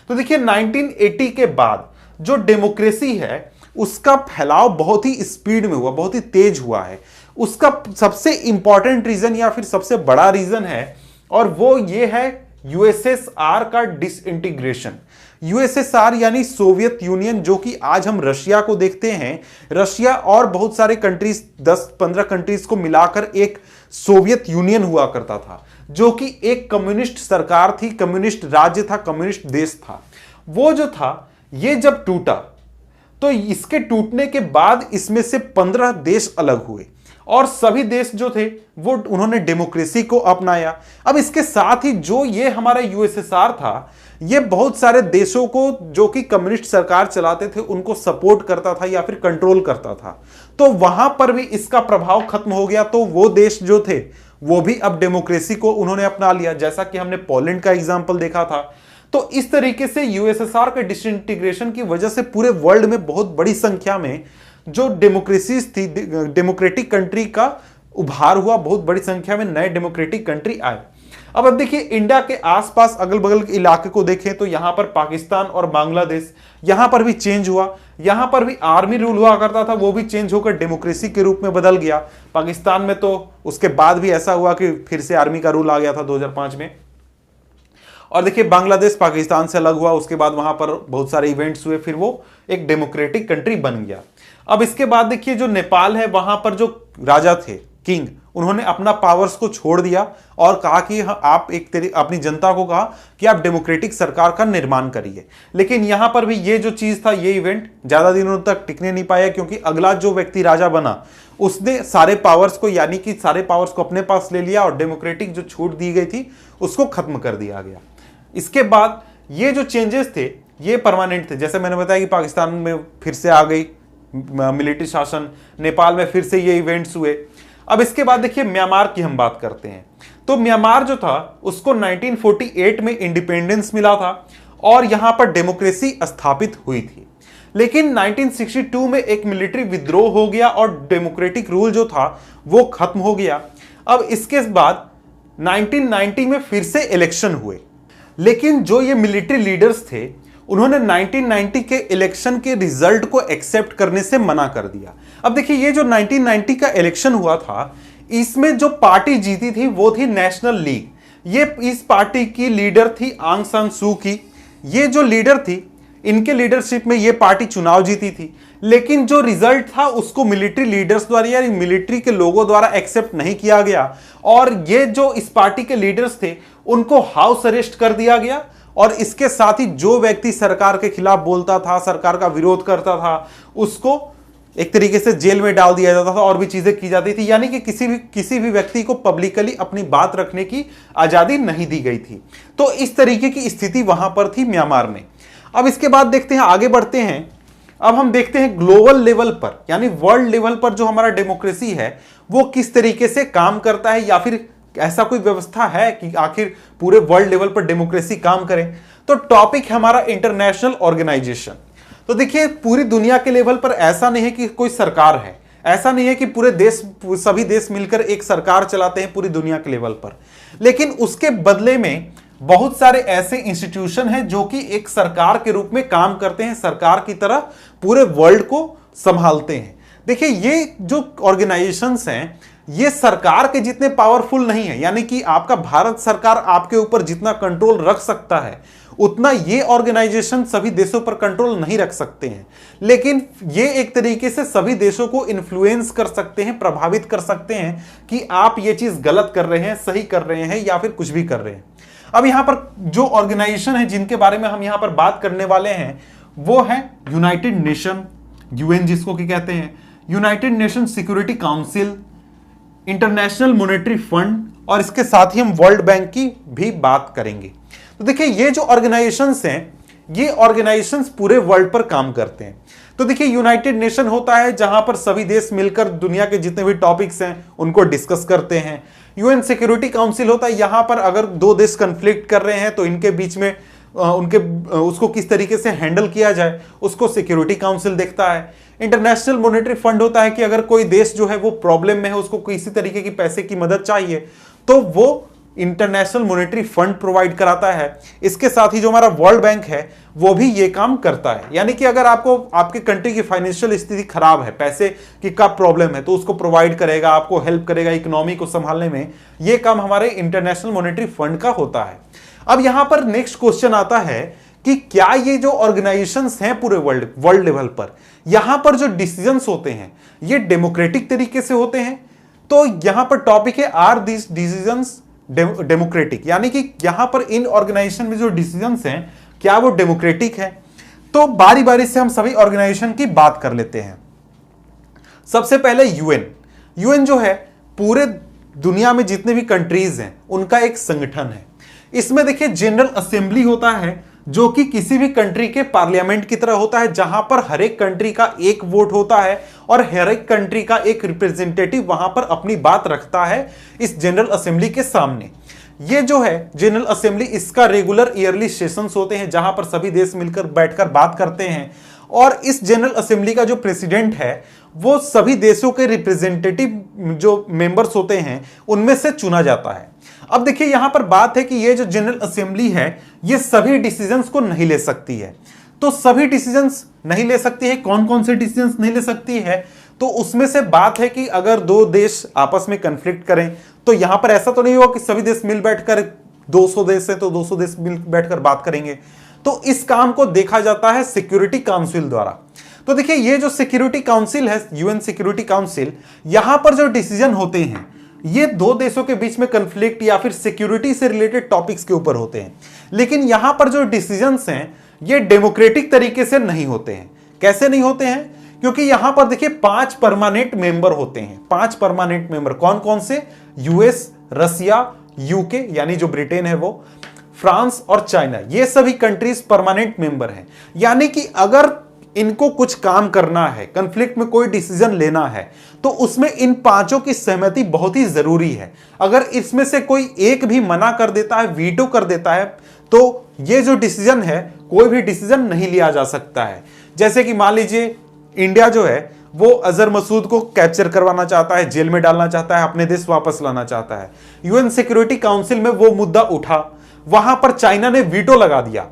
तो देखिए 1980 के बाद जो डेमोक्रेसी है उसका फैलाव बहुत ही स्पीड में हुआ, बहुत ही तेज हुआ है। उसका सबसे इंपॉर्टेंट रीजन या फिर सबसे बड़ा रीजन है और वो ये है यूएसएसआर का डिसइंटीग्रेशन। यूएसएसआर यानी सोवियत यूनियन, जो कि आज हम रशिया को देखते हैं, रशिया और बहुत सारे कंट्रीज, 10-15 कंट्रीज को मिलाकर एक सोवियत यूनियन हुआ करता था, जो कि एक कम्युनिस्ट सरकार थी, कम्युनिस्ट राज्य था, कम्युनिस्ट देश था। वो जो था ये जब टूटा तो इसके टूटने के बाद इसमें से 15 देश अलग हुए और सभी देश जो थे वो उन्होंने डेमोक्रेसी को अपनाया। अब इसके साथ ही जो ये हमारा यूएसएसआर था, ये बहुत सारे देशों को जो कि कम्युनिस्ट सरकार चलाते थे उनको सपोर्ट करता था या फिर कंट्रोल करता था, तो वहां पर भी इसका प्रभाव खत्म हो गया। तो वो देश जो थे वो भी अब डेमोक्रेसी को उन्होंने अपना लिया, जैसा कि हमने पोलैंड का एग्जाम्पल देखा था। तो इस तरीके से यूएसएसआर के डिसइंटीग्रेशन की वजह से पूरे वर्ल्ड में बहुत बड़ी संख्या में जो डेमोक्रेसीज थी, डेमोक्रेटिक कंट्री का उभार हुआ, बहुत बड़ी संख्या में नए डेमोक्रेटिक कंट्री आए। अब देखिए इंडिया के आसपास अगल बगल के इलाके को देखें तो यहां पर पाकिस्तान और बांग्लादेश, यहां पर भी चेंज हुआ। यहां पर भी आर्मी रूल हुआ करता था, वो भी चेंज होकर डेमोक्रेसी के रूप में बदल गया। पाकिस्तान में तो उसके बाद भी ऐसा हुआ कि फिर से आर्मी का रूल आ गया था 2005 में। और देखिए बांग्लादेश पाकिस्तान से अलग हुआ, उसके बाद वहां पर बहुत सारे इवेंट्स हुए, फिर वो एक डेमोक्रेटिक कंट्री बन गया। अब इसके बाद देखिए जो नेपाल है, वहां पर जो राजा थे किंग, उन्होंने अपना पावर्स को छोड़ दिया और कहा कि आप अपनी जनता को कहा कि आप डेमोक्रेटिक सरकार का निर्माण करिए। लेकिन यहां पर भी ये जो चीज था, ये इवेंट ज्यादा दिनों तक टिकने नहीं पाया, क्योंकि अगला जो व्यक्ति राजा बना उसने सारे पावर्स को, यानी कि सारे पावर्स को अपने पास ले लिया और डेमोक्रेटिक जो छूट दी गई थी उसको खत्म कर दिया गया। इसके बाद ये जो चेंजेस थे ये परमानेंट थे। जैसे मैंने बताया कि पाकिस्तान में फिर से आ गई मिलिट्री शासन, नेपाल में फिर से ये इवेंट्स हुए। अब इसके बाद देखिए म्यांमार की हम बात करते हैं। तो म्यांमार जो था उसको 1948 में इंडिपेंडेंस मिला था और यहां पर डेमोक्रेसी स्थापित हुई थी। लेकिन 1962 में एक मिलिट्री विद्रोह हो गया और डेमोक्रेटिक रूल जो था वो खत्म हो गया। अब इसके बाद 1990 में फिर से इलेक्शन हुए, लेकिन जो ये मिलिट्री लीडर्स थे उन्होंने 1990 के इलेक्शन के रिजल्ट को एक्सेप्ट करने से मना कर दिया। अब देखिए ये जो 1990 का इलेक्शन हुआ था, इसमें जो पार्टी जीती थी वो थी नेशनल लीग। ये इस पार्टी की लीडर थी आंग सान सू की। ये जो लीडर थी, इनके लीडरशिप में ये पार्टी चुनाव जीती थी, लेकिन जो रिजल्ट था उसको मिलिट्री लीडर्स द्वारा या मिलिट्री के लोगों द्वारा एक्सेप्ट नहीं किया गया और ये जो इस पार्टी के लीडर्स थे उनको हाउस अरेस्ट कर दिया गया। और इसके साथ ही जो व्यक्ति सरकार के खिलाफ बोलता था, सरकार का विरोध करता था, उसको एक तरीके से जेल में डाल दिया जाता था और भी चीजें की जाती थी। यानी कि किसी भी व्यक्ति को पब्लिकली अपनी बात रखने की आजादी नहीं दी गई थी। तो इस तरीके की स्थिति वहां पर थी म्यांमार में। अब इसके बाद देखते हैं, आगे बढ़ते हैं। अब हम देखते हैं ग्लोबल लेवल पर, यानी वर्ल्ड लेवल पर जो हमारा डेमोक्रेसी है वो किस तरीके से काम करता है, या फिर ऐसा कोई व्यवस्था है कि आखिर पूरे वर्ल्ड लेवल पर डेमोक्रेसी काम करे। तो टॉपिक है हमारा इंटरनेशनल ऑर्गेनाइजेशन। तो देखिए पूरी दुनिया के लेवल पर ऐसा नहीं है कि कोई सरकार है, ऐसा नहीं है कि पूरे देश, सभी देश मिलकर एक सरकार चलाते हैं पूरी दुनिया के लेवल पर, लेकिन उसके बदले में बहुत सारे ऐसे इंस्टीट्यूशन हैं जो कि एक सरकार के रूप में काम करते हैं, सरकार की तरह पूरे वर्ल्ड को संभालते हैं। देखिए ये जो ऑर्गेनाइजेशंस हैं ये सरकार के जितने पावरफुल नहीं है, यानी कि आपका भारत सरकार आपके ऊपर जितना कंट्रोल रख सकता है उतना ये ऑर्गेनाइजेशन सभी देशों पर कंट्रोल नहीं रख सकते हैं। लेकिन ये एक तरीके से सभी देशों को इन्फ्लुएंस कर सकते हैं, प्रभावित कर सकते हैं कि आप ये चीज गलत कर रहे हैं, सही कर रहे हैं या फिर कुछ भी कर रहे हैं। अब यहां पर जो ऑर्गेनाइजेशन है जिनके बारे में हम यहां पर बात करने वाले हैं वो है यूनाइटेड नेशन, यूएन जिसको कि कहते हैं, United nation security council, international monetary fund, और इसके साथ ही हम वर्ल्ड बैंक की भी बात करेंगे। तो देखिए ये जो ऑर्गेनाइजेशंस हैं ये ऑर्गेनाइजेशंस पूरे वर्ल्ड पर काम करते हैं। तो देखिए यूनाइटेड नेशन होता है जहां पर सभी देश मिलकर दुनिया के जितने भी टॉपिक्स हैं उनको डिस्कस करते हैं। यूएन सिक्योरिटी काउंसिल होता है, यहां पर अगर दो देश कंफ्लिक्ट कर रहे हैं तो इनके बीच में उसको किस तरीके से हैंडल किया जाए उसको सिक्योरिटी काउंसिल देखता है। इंटरनेशनल मॉनेटरी फंड होता है कि अगर कोई देश जो है वो प्रॉब्लम में है, उसको किसी तरीके की पैसे की मदद चाहिए तो वो इंटरनेशनल मॉनेटरी फंड प्रोवाइड कराता है। इसके साथ ही जो हमारा वर्ल्ड बैंक है वो भी ये काम करता है, यानी कि अगर आपको आपके कंट्री की फाइनेंशियल स्थिति खराब है, पैसे की का प्रॉब्लम है, तो उसको प्रोवाइड करेगा, आपको हेल्प करेगा इकोनॉमी को संभालने में। ये काम हमारे इंटरनेशनल मॉनेटरी फंड का होता है। अब यहां पर नेक्स्ट क्वेश्चन आता है कि क्या ये जो ऑर्गेनाइजेशंस हैं पूरे वर्ल्ड लेवल पर, यहां पर जो डिसीजंस होते हैं ये डेमोक्रेटिक तरीके से होते हैं? तो यहां पर टॉपिक है आर दिस डिसीजंस डेमोक्रेटिक, यानी कि यहां पर इन ऑर्गेनाइजेशन में जो डिसीजंस हैं क्या वो डेमोक्रेटिक है? तो बारी बारी से हम सभी ऑर्गेनाइजेशन की बात कर लेते हैं। सबसे पहले यूएन जो है पूरे दुनिया में जितने भी कंट्रीज हैं उनका एक संगठन है। इसमें देखिए जनरल असेंबली होता है जो कि किसी भी कंट्री के पार्लियामेंट की तरह होता है, जहां पर हर एक कंट्री का एक वोट होता है और हर एक कंट्री का एक रिप्रेजेंटेटिव वहां पर अपनी बात रखता है इस जनरल असेंबली के सामने। ये जो है जनरल असेंबली, इसका रेगुलर ईयरली सेशंस होते हैं जहां पर सभी देश मिलकर बैठकर बात करते हैं और इस जनरल असेंबली का जो प्रेसिडेंट है वो सभी देशों के रिप्रेजेंटेटिव जो मेंबर्स होते हैं उनमें से चुना जाता है। अब देखिए यहां पर बात है कि ये जो जनरल असेंबली है ये सभी डिसीजंस को नहीं ले सकती है। तो सभी डिसीजंस नहीं ले सकती है, कौन कौन से डिसीजंस नहीं ले सकती है? तो उसमें से बात है कि अगर दो देश आपस में कन्फ्लिक्ट करें तो यहां पर ऐसा तो नहीं होगा कि सभी देश मिल बैठकर 200 देश है तो 200 देश मिल बैठकर बात करेंगे। तो इस काम को देखा जाता है सिक्योरिटी काउंसिल द्वारा। तो देखिए ये जो सिक्योरिटी काउंसिल है, यूएन सिक्योरिटी काउंसिल, यहां पर जो डिसीजन होते हैं ये दो देशों के बीच में कंफ्लिक्ट या फिर सिक्योरिटी से रिलेटेड टॉपिक्स के ऊपर होते हैं। लेकिन यहां पर जो डिसीजंस हैं ये डेमोक्रेटिक तरीके से नहीं होते हैं। कैसे नहीं होते हैं? क्योंकि यहां पर देखिए 5 परमानेंट मेंबर होते हैं। 5 परमानेंट मेंबर कौन कौन से? यूएस, रसिया, यूके यानी जो ब्रिटेन है वो, फ्रांस और चाइना, ये सभी कंट्रीज परमानेंट मेंबर हैं। यानी कि अगर इनको कुछ काम करना है, कॉन्फ्लिक्ट में कोई डिसीजन लेना है, तो उसमें इन पांचों की सहमति बहुत ही जरूरी है। अगर इसमें से कोई एक भी मना कर देता है, वीटो कर देता है, तो ये जो डिसीजन है कोई भी डिसीजन नहीं लिया जा सकता है। जैसे कि मान लीजिए इंडिया जो है वो अजहर मसूद को कैप्चर करवाना चाहता है, जेल में डालना चाहता है, अपने देश वापस लाना चाहता है। यूएन सिक्योरिटी काउंसिल में वो मुद्दा उठा, वहां पर चाइना ने वीटो लगा दिया।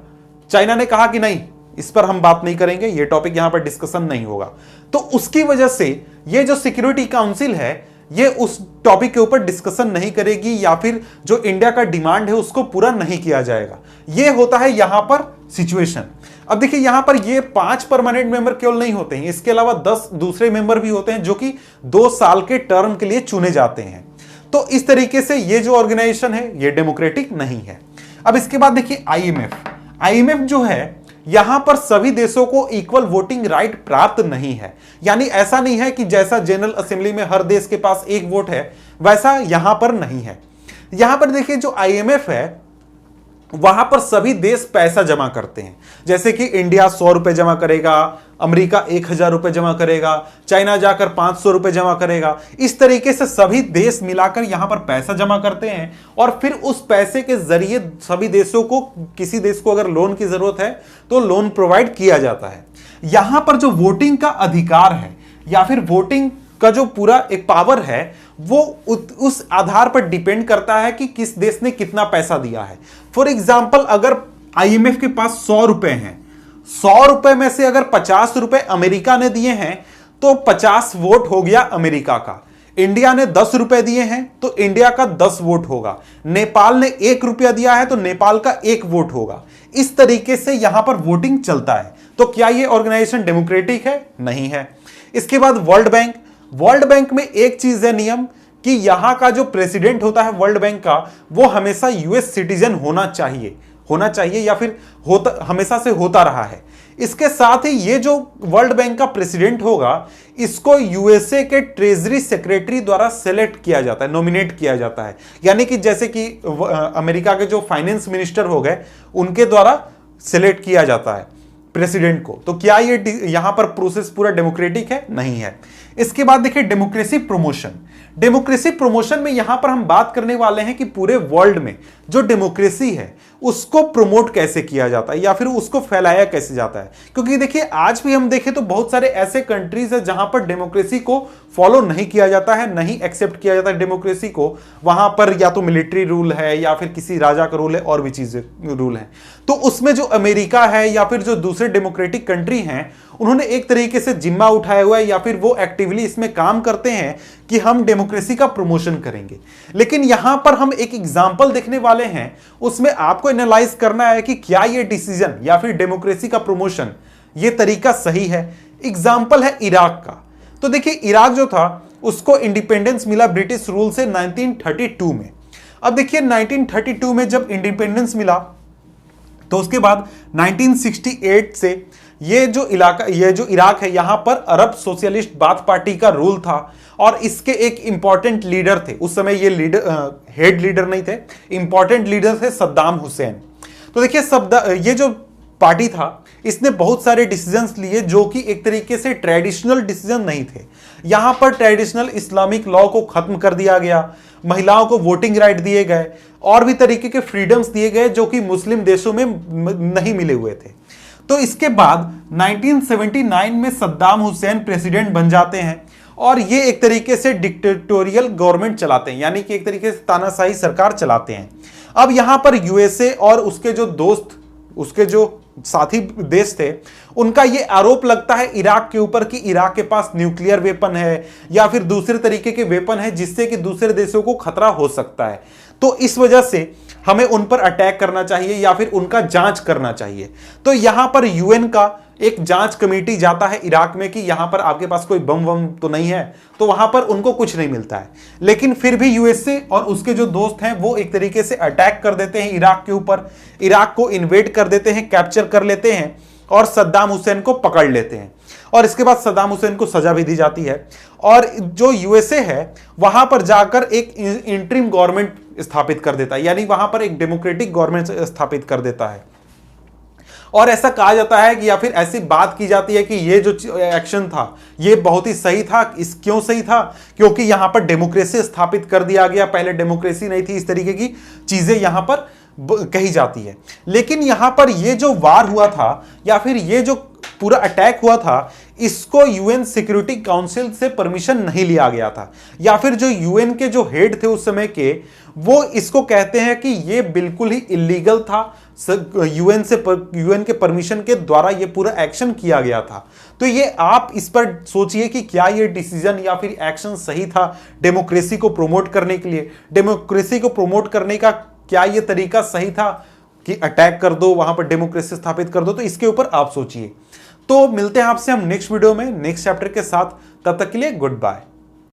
चाइना ने कहा कि नहीं, इस पर हम बात नहीं करेंगे, ये टॉपिक यहां पर डिस्कशन नहीं होगा। तो उसकी वजह से ये जो सिक्योरिटी काउंसिल है ये उस टॉपिक के ऊपर डिस्कशन नहीं करेगी या फिर जो इंडिया का डिमांड है उसको पूरा नहीं किया जाएगा। ये होता है यहां पर सिचुएशन। अब देखिए यहां पर ये 5 परमानेंट मेंबर केवल नहीं होते हैं, इसके अलावा 10 दूसरे मेंबर भी होते हैं जो कि 2 साल के टर्म के लिए चुने जाते हैं। तो इस तरीके से ये जो ऑर्गेनाइजेशन है ये डेमोक्रेटिक नहीं है। अब इसके बाद देखिए आईएमएफ जो है यहां पर सभी देशों को इक्वल वोटिंग राइट प्राप्त नहीं है। यानी ऐसा नहीं है कि जैसा जनरल असेंबली में हर देश के पास एक वोट है वैसा यहां पर नहीं है। यहां पर देखिए जो आईएमएफ है वहां पर सभी देश पैसा जमा करते हैं। जैसे कि इंडिया 100 रुपए जमा करेगा, अमेरिका 1000 रुपए जमा करेगा, चाइना जाकर 500 रुपए जमा करेगा। इस तरीके से सभी देश मिलाकर यहां पर पैसा जमा करते हैं और फिर उस पैसे के जरिए सभी देशों को, किसी देश को अगर लोन की जरूरत है तो लोन प्रोवाइड किया जाता है। यहां पर जो वोटिंग का अधिकार है या फिर वोटिंग का जो पूरा एक पावर है वो उस आधार पर डिपेंड करता है कि किस देश ने कितना पैसा दिया है। फॉर एग्जाम्पल अगर आईएमएफ के पास 100 रुपए हैं, 100 रुपए में से अगर 50 रुपए अमेरिका ने दिए हैं तो 50 वोट हो गया अमेरिका का। इंडिया ने 10 रुपए दिए हैं तो इंडिया का 10 वोट होगा। नेपाल ने 1 रुपया दिया है तो नेपाल का 1 वोट होगा। इस तरीके से यहां पर वोटिंग चलता है। तो क्या यह ऑर्गेनाइजेशन डेमोक्रेटिक है? नहीं है। इसके बाद वर्ल्ड बैंक में एक चीज है नियम कि यहां का जो प्रेसिडेंट होता है वर्ल्ड बैंक का वो हमेशा यूएस सिटीजन होना चाहिए या फिर हमेशा से होता रहा है। इसके साथ ही ये जो वर्ल्ड बैंक का प्रेसिडेंट होगा इसको यूएसए के ट्रेजरी सेक्रेटरी द्वारा सेलेक्ट किया जाता है, नॉमिनेट किया जाता है। यानी कि जैसे कि अमेरिका के जो फाइनेंस मिनिस्टर हो गए उनके द्वारा सेलेक्ट किया जाता है प्रेसिडेंट को। तो क्या ये यहां पर प्रोसेस पूरा डेमोक्रेटिक है? नहीं है। इसके बाद देखिए डेमोक्रेसी प्रमोशन में यहां पर हम बात करने वाले हैं कि पूरे वर्ल्ड में जो डेमोक्रेसी है उसको प्रमोट कैसे किया जाता है या फिर उसको फैलाया कैसे जाता है। क्योंकि देखिए आज भी हम देखें तो बहुत सारे ऐसे कंट्रीज है जहां पर डेमोक्रेसी को फॉलो नहीं किया जाता है, नहीं एक्सेप्ट किया जाता है डेमोक्रेसी को। वहां पर या तो मिलिट्री रूल है या फिर किसी राजा का रूल है और भी चीजें रूल है। तो उसमें जो अमेरिका है या फिर जो दूसरे डेमोक्रेटिक कंट्री हैं उन्होंने एक तरीके से जिम्मा उठाया हुआ है या फिर वो एक्टिवली इसमें काम करते हैं कि हम डेमोक्रेसी का प्रमोशन करेंगे। लेकिन यहां पर हम एक एग्जांपल देखने वाले हैं, उसमें आपको एनालाइज करना है कि क्या ये डिसीजन या फिर डेमोक्रेसी का प्रमोशन ये तरीका सही है। एग्जांपल है इराक का। तो देखिए इराक जो था उसको इंडिपेंडेंस मिला ब्रिटिश रूल से 1932 में। अब देखिए 1932 में जब इंडिपेंडेंस मिला तो उसके बाद 1968 से ये जो इराक है यहां पर अरब सोशलिस्ट बाथ पार्टी का रूल था और इसके एक इंपॉर्टेंट लीडर थे। उस समय ये हेड लीडर नहीं थे, इंपॉर्टेंट लीडर थे सद्दाम हुसैन। तो देखिए ये जो पार्टी था इसने बहुत सारे डिसीजंस लिए जो कि एक तरीके से ट्रेडिशनल डिसीजन नहीं थे। यहां पर ट्रेडिशनल इस्लामिक लॉ को खत्म कर दिया गया, महिलाओं को वोटिंग राइट दिए गए और भी तरीके के फ्रीडम्स दिए गए जो कि मुस्लिम देशों में नहीं मिले हुए थे। तो इसके बाद 1979 में सद्दाम हुसैन प्रेसिडेंट बन जाते हैं और ये एक तरीके से डिक्टेटोरियल गवर्नमेंट चलाते हैं, यानी कि एक तरीके से तानाशाही सरकार चलाते हैं। अब यहां पर यूएसए और उसके जो दोस्त, उसके जो साथी देश थे, उनका ये आरोप लगता है इराक के ऊपर कि इराक के पास न्यूक्लियर वेपन है या फिर दूसरे तरीके के वेपन है जिससे कि दूसरे देशों को खतरा हो सकता है। तो इस वजह से हमें उन पर अटैक करना चाहिए या फिर उनका जांच करना चाहिए। तो यहां पर यूएन का एक जांच कमेटी जाता है इराक में कि यहां पर आपके पास कोई बम वम तो नहीं है, तो वहां पर उनको कुछ नहीं मिलता है। लेकिन फिर भी यूएसए और उसके जो दोस्त हैं वो एक तरीके से अटैक कर देते हैं इराक के ऊपर, इराक को इन्वेड कर देते हैं, कैप्चर कर लेते हैं और सद्दाम हुसैन को पकड़ लेते हैं। और इसके बाद सद्दाम हुसैन को सजा भी दी जाती है और जो यूएसए है वहां पर जाकर एक इंटरिम गवर्नमेंट स्थापित कर देता है, यानी वहां पर एक डेमोक्रेटिक गवर्नमेंट स्थापित कर देता है। और ऐसा कहा जाता है कि या फिर ऐसी बात की जाती है कि ये जो एक्शन था ये बहुत ही सही था। इस क्यों सही था? क्योंकि यहां पर डेमोक्रेसी स्थापित कर दिया गया, पहले डेमोक्रेसी नहीं थी, इस तरीके की चीजें यहां पर कही जाती है। लेकिन यहां पर ये जो वार हुआ था या फिर ये जो पूरा अटैक हुआ था, इसको यूएन सिक्योरिटी काउंसिल से परमिशन नहीं लिया गया था, या फिर जो यूएन के जो हेड थे उस समय के वो इसको कहते हैं कि ये बिल्कुल ही इलीगल था। यूएन के परमिशन के द्वारा ये पूरा एक्शन किया गया था। तो ये आप इस पर सोचिए कि क्या ये डिसीजन या फिर एक्शन सही था डेमोक्रेसी को प्रमोट करने के लिए? डेमोक्रेसी को प्रमोट करने का क्या ये तरीका सही था कि अटैक कर दो, वहां पर डेमोक्रेसी स्थापित कर दो? तो इसके ऊपर आप सोचिए। तो मिलते हैं आपसे हम नेक्स्ट वीडियो में नेक्स्ट चैप्टर के साथ। तब तक के लिए गुड बाय।